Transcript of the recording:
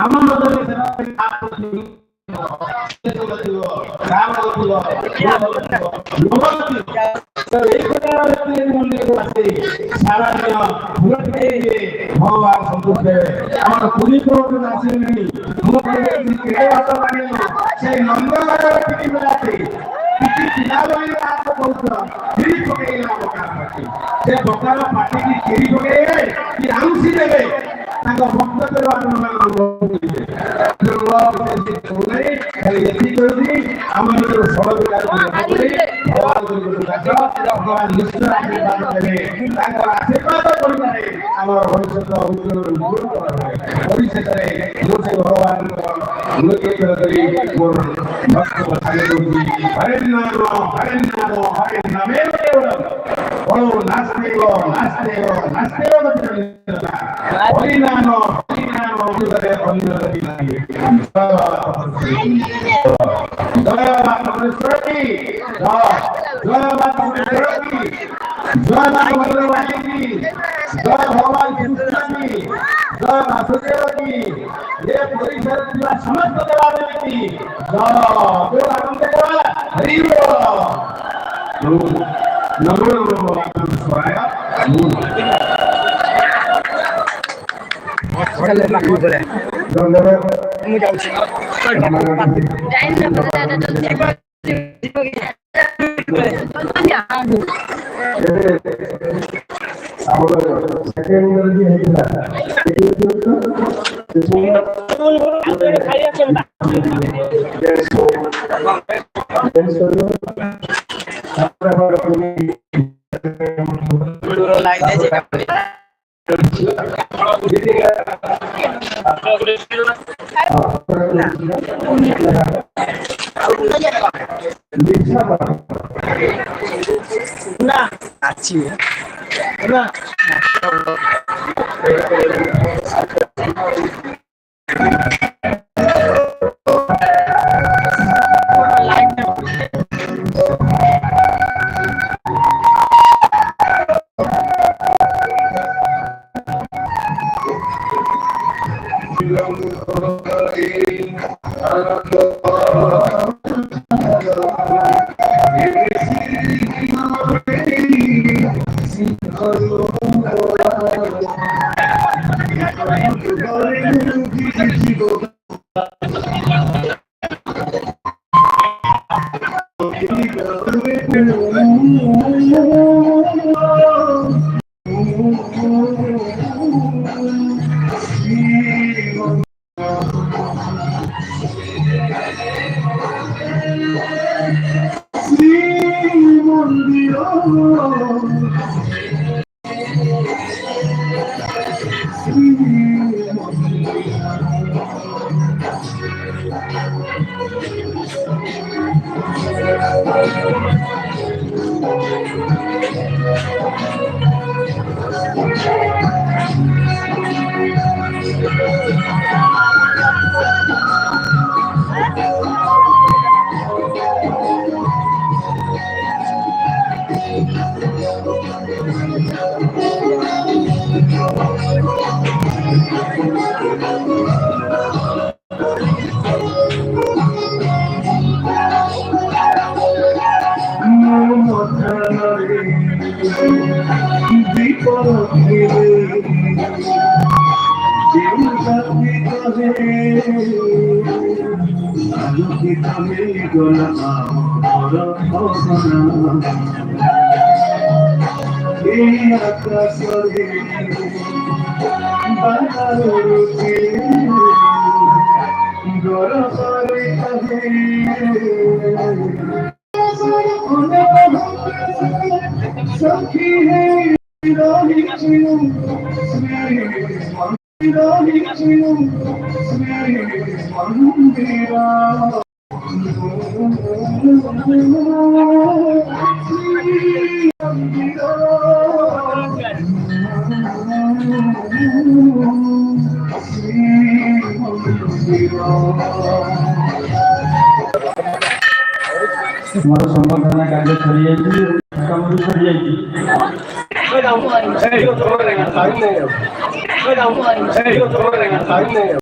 ଆମ ମଧ୍ୟରେ ଭଗବାନ ସନ୍ତୁଷ୍ଟ ଆମର ପୁରୀ ଆସିଲେଣି ସେ ନନ୍ଦନର ସେ ବକାର ପାଟିକି ଚିରି ପକେଇବେ କି ଆଉଁସି ଦେବେ ତାଙ୍କ ବକ୍ତବ୍ୟ ଆମ ଭିତରୁ ଭଗବାନ ନିଶ୍ଚୟ ଆଶୀର୍ବାଦ ଦେବେ ତାଙ୍କର ଆଶୀର୍ବାଦ କରିବାରେ ଆମର ଭବିଷ୍ୟତ ଭବିଷ୍ୟତରେ ମୁଁ ସେ ଭଗବାନଙ୍କ ଉନ୍ନତି କରି ମୋର ଭକ୍ତ ଛାଡ଼ି ଦଉଛି ହରେ ନାମ ହରେ ନାମ ହରେ ନାମେ ବଳ ନାସ୍ତେବ ନାସ୍ତେବ ନାସ୍ତେବ ହରି ନାମ ଅନୁସାରେ ଅନ୍ୟ ନାହିଁ ଜୟ ମା ଭୁବନେଶ୍ୱର କି ଜୟ ମା ଭୁବନେଶ୍ୱର କି ଜୟ ମା ଭଦ୍ରବାଣୀ की जय भगवान कृष्ण की जय वासुदेव की ये परिसर की समस्त देवालय की जय जो आनंद देवा हरि बोल नमो नमो स्वाय चले बाकी बोले ମୁଁ ଯାଉଛି ଆମର ସେକେଣ୍ଡ ଇଂରେଜି ହେଇଥିଲା ना अच्छी है ना ମୋର ସମ୍ବର୍ଦ୍ଧନା କାର୍ଯ୍ୟ ସରିଯାଇଛି କାମ ସରିଯାଇଛି Hey,